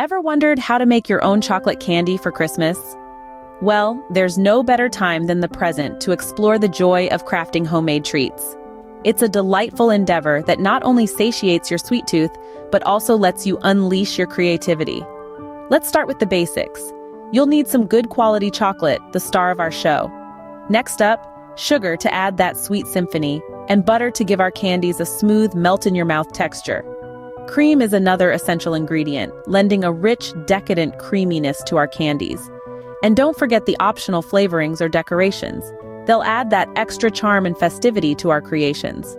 Ever wondered how to make your own chocolate candy for Christmas? Well, there's no better time than the present to explore the joy of crafting homemade treats. It's a delightful endeavor that not only satiates your sweet tooth, but also lets you unleash your creativity. Let's start with the basics. You'll need some good quality chocolate, the star of our show. Next up, sugar to add that sweet symphony, and butter to give our candies a smooth, melt-in-your-mouth texture. Cream is another essential ingredient, lending a rich, decadent creaminess to our candies. And don't forget the optional flavorings or decorations. They'll add that extra charm and festivity to our creations.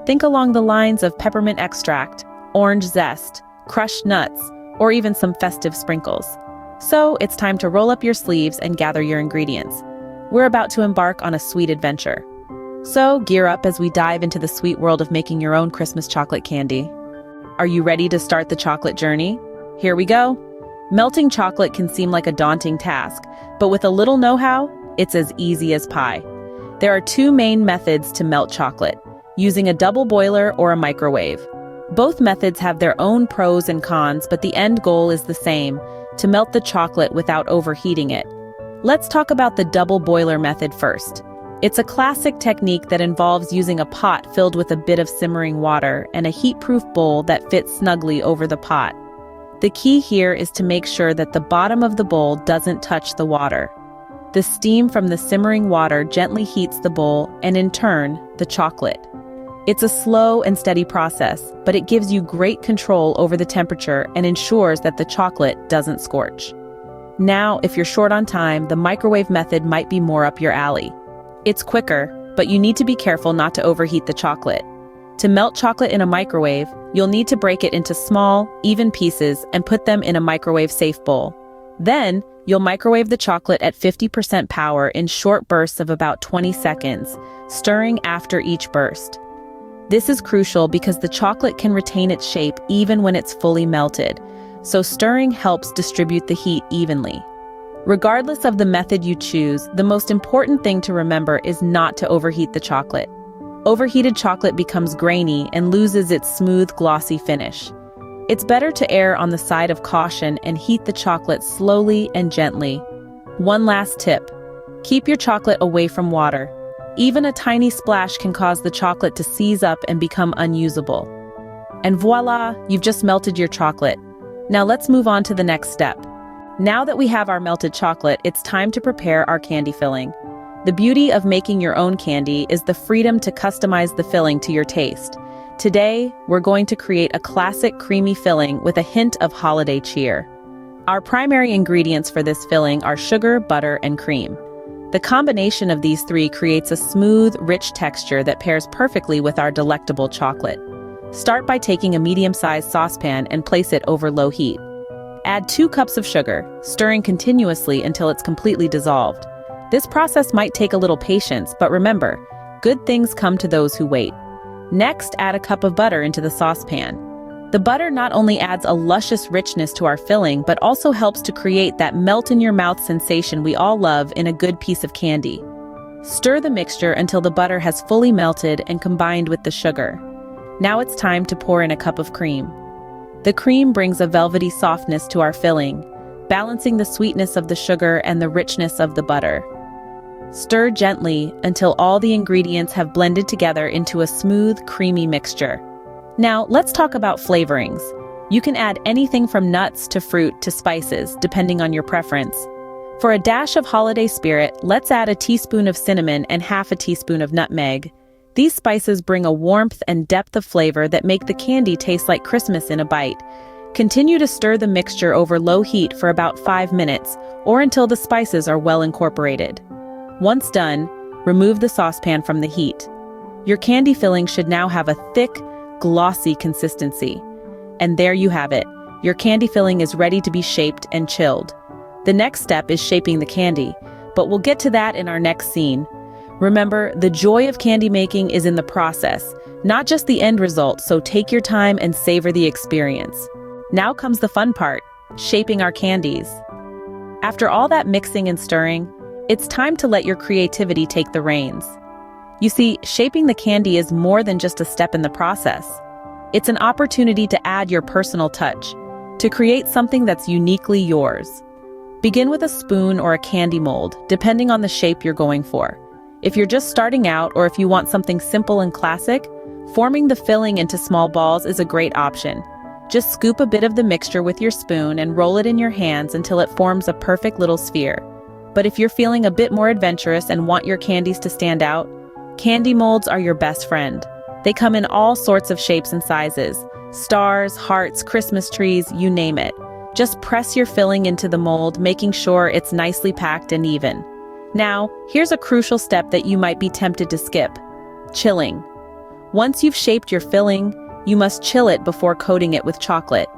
Think along the lines of peppermint extract, orange zest, crushed nuts, or even some festive sprinkles. So it's time to roll up your sleeves and gather your ingredients. We're about to embark on a sweet adventure. So gear up as we dive into the sweet world of making your own Christmas chocolate candy. Are you ready to start the chocolate journey? Here we go. Melting chocolate can seem like a daunting task, but with a little know-how, it's as easy as pie. There are two main methods to melt chocolate, using a double boiler or a microwave. Both methods have their own pros and cons, but the end goal is the same, to melt the chocolate without overheating it. Let's talk about the double boiler method first. It's a classic technique that involves using a pot filled with a bit of simmering water and a heat-proof bowl that fits snugly over the pot. The key here is to make sure that the bottom of the bowl doesn't touch the water. The steam from the simmering water gently heats the bowl and, in turn, the chocolate. It's a slow and steady process, but it gives you great control over the temperature and ensures that the chocolate doesn't scorch. Now, if you're short on time, the microwave method might be more up your alley. It's quicker, but you need to be careful not to overheat the chocolate. To melt chocolate in a microwave, you'll need to break it into small, even pieces and put them in a microwave-safe bowl. Then, you'll microwave the chocolate at 50% power in short bursts of about 20 seconds, stirring after each burst. This is crucial because the chocolate can retain its shape even when it's fully melted, so stirring helps distribute the heat evenly. Regardless of the method you choose, the most important thing to remember is not to overheat the chocolate. Overheated chocolate becomes grainy and loses its smooth, glossy finish. It's better to err on the side of caution and heat the chocolate slowly and gently. One last tip: keep your chocolate away from water. Even a tiny splash can cause the chocolate to seize up and become unusable. And voila, you've just melted your chocolate. Now let's move on to the next step. Now that we have our melted chocolate, it's time to prepare our candy filling. The beauty of making your own candy is the freedom to customize the filling to your taste. Today, we're going to create a classic creamy filling with a hint of holiday cheer. Our primary ingredients for this filling are sugar, butter, and cream. The combination of these three creates a smooth, rich texture that pairs perfectly with our delectable chocolate. Start by taking a medium-sized saucepan and place it over low heat. Add 2 cups of sugar, stirring continuously until it's completely dissolved. This process might take a little patience, but remember, good things come to those who wait. Next, add a cup of butter into the saucepan. The butter not only adds a luscious richness to our filling, but also helps to create that melt-in-your-mouth sensation we all love in a good piece of candy. Stir the mixture until the butter has fully melted and combined with the sugar. Now it's time to pour in a cup of cream. The cream brings a velvety softness to our filling, balancing the sweetness of the sugar and the richness of the butter. Stir gently until all the ingredients have blended together into a smooth, creamy mixture. Now, let's talk about flavorings. You can add anything from nuts to fruit to spices, depending on your preference. For a dash of holiday spirit, let's add a teaspoon of cinnamon and half a teaspoon of nutmeg. These spices bring a warmth and depth of flavor that make the candy taste like Christmas in a bite. Continue to stir the mixture over low heat for about 5 minutes, or until the spices are well incorporated. Once done, remove the saucepan from the heat. Your candy filling should now have a thick, glossy consistency. And there you have it. Your candy filling is ready to be shaped and chilled. The next step is shaping the candy, but we'll get to that in our next scene. Remember, the joy of candy making is in the process, not just the end result, so take your time and savor the experience. Now comes the fun part, shaping our candies. After all that mixing and stirring, it's time to let your creativity take the reins. You see, shaping the candy is more than just a step in the process. It's an opportunity to add your personal touch. to create something that's uniquely yours. Begin with a spoon or a candy mold, depending on the shape you're going for. If you're just starting out or if you want something simple and classic, forming the filling into small balls is a great option. Just scoop a bit of the mixture with your spoon and roll it in your hands until it forms a perfect little sphere. But if you're feeling a bit more adventurous and want your candies to stand out, candy molds are your best friend. They come in all sorts of shapes and sizes: stars, hearts, Christmas trees, you name it. Just press your filling into the mold, making sure it's nicely packed and even. Now, here's a crucial step that you might be tempted to skip: chilling. Once you've shaped your filling, you must chill it before coating it with chocolate.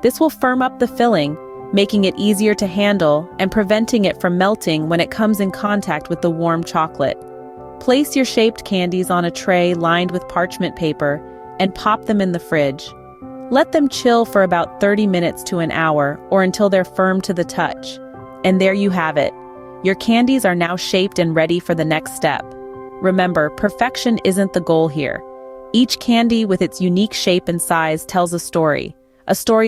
This will firm up the filling, making it easier to handle and preventing it from melting when it comes in contact with the warm chocolate. Place your shaped candies on a tray lined with parchment paper and pop them in the fridge. Let them chill for about 30 minutes to an hour or until they're firm to the touch. And there you have it. Your candies are now shaped and ready for the next step. Remember, perfection isn't the goal here. Each candy with its unique shape and size tells a story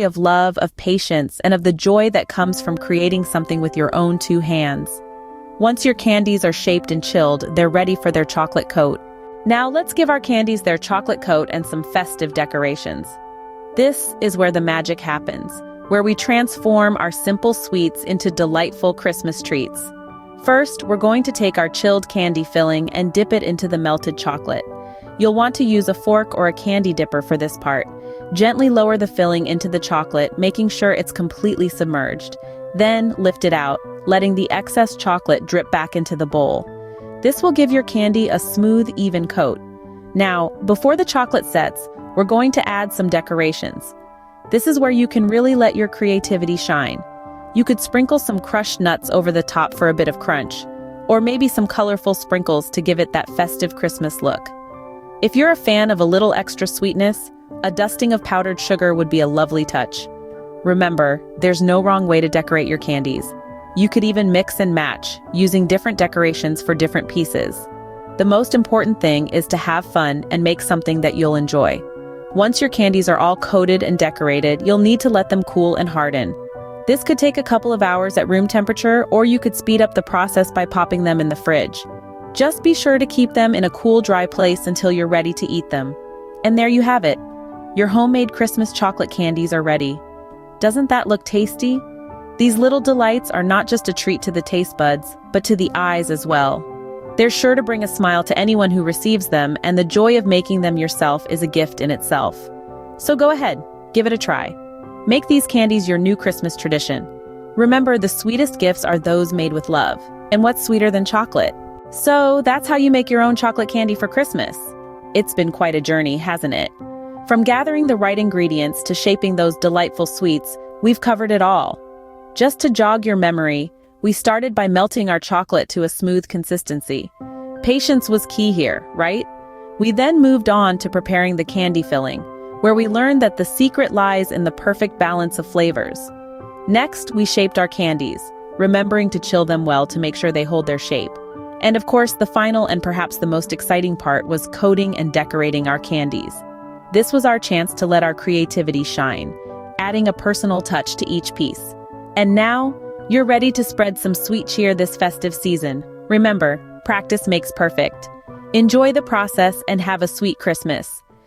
of love, of patience, and of the joy that comes from creating something with your own two hands. Once your candies are shaped and chilled, they're ready for their chocolate coat. Now let's give our candies their chocolate coat and some festive decorations. This is where the magic happens, where we transform our simple sweets into delightful Christmas treats. First, we're going to take our chilled candy filling and dip it into the melted chocolate. You'll want to use a fork or a candy dipper for this part. Gently lower the filling into the chocolate, making sure it's completely submerged. Then lift it out, letting the excess chocolate drip back into the bowl. This will give your candy a smooth, even coat. Now, before the chocolate sets, we're going to add some decorations. This is where you can really let your creativity shine. You could sprinkle some crushed nuts over the top for a bit of crunch, or maybe some colorful sprinkles to give it that festive Christmas look. If you're a fan of a little extra sweetness, a dusting of powdered sugar would be a lovely touch. Remember, there's no wrong way to decorate your candies. You could even mix and match, using different decorations for different pieces. The most important thing is to have fun and make something that you'll enjoy. Once your candies are all coated and decorated, you'll need to let them cool and harden. This could take a couple of hours at room temperature, or you could speed up the process by popping them in the fridge. Just be sure to keep them in a cool, dry place until you're ready to eat them. And there you have it. Your homemade Christmas chocolate candies are ready. Doesn't that look tasty? These little delights are not just a treat to the taste buds, but to the eyes as well. They're sure to bring a smile to anyone who receives them, and the joy of making them yourself is a gift in itself. So go ahead, give it a try. Make these candies your new Christmas tradition. Remember, the sweetest gifts are those made with love. And what's sweeter than chocolate? So that's how you make your own chocolate candy for Christmas. It's been quite a journey, hasn't it? From gathering the right ingredients to shaping those delightful sweets, we've covered it all. Just to jog your memory, we started by melting our chocolate to a smooth consistency. Patience was key here, right? We then moved on to preparing the candy filling, where we learned that the secret lies in the perfect balance of flavors. Next, we shaped our candies, remembering to chill them well to make sure they hold their shape. And of course, the final and perhaps the most exciting part was coating and decorating our candies. This was our chance to let our creativity shine, adding a personal touch to each piece. And now, you're ready to spread some sweet cheer this festive season. Remember, practice makes perfect. Enjoy the process and have a sweet Christmas.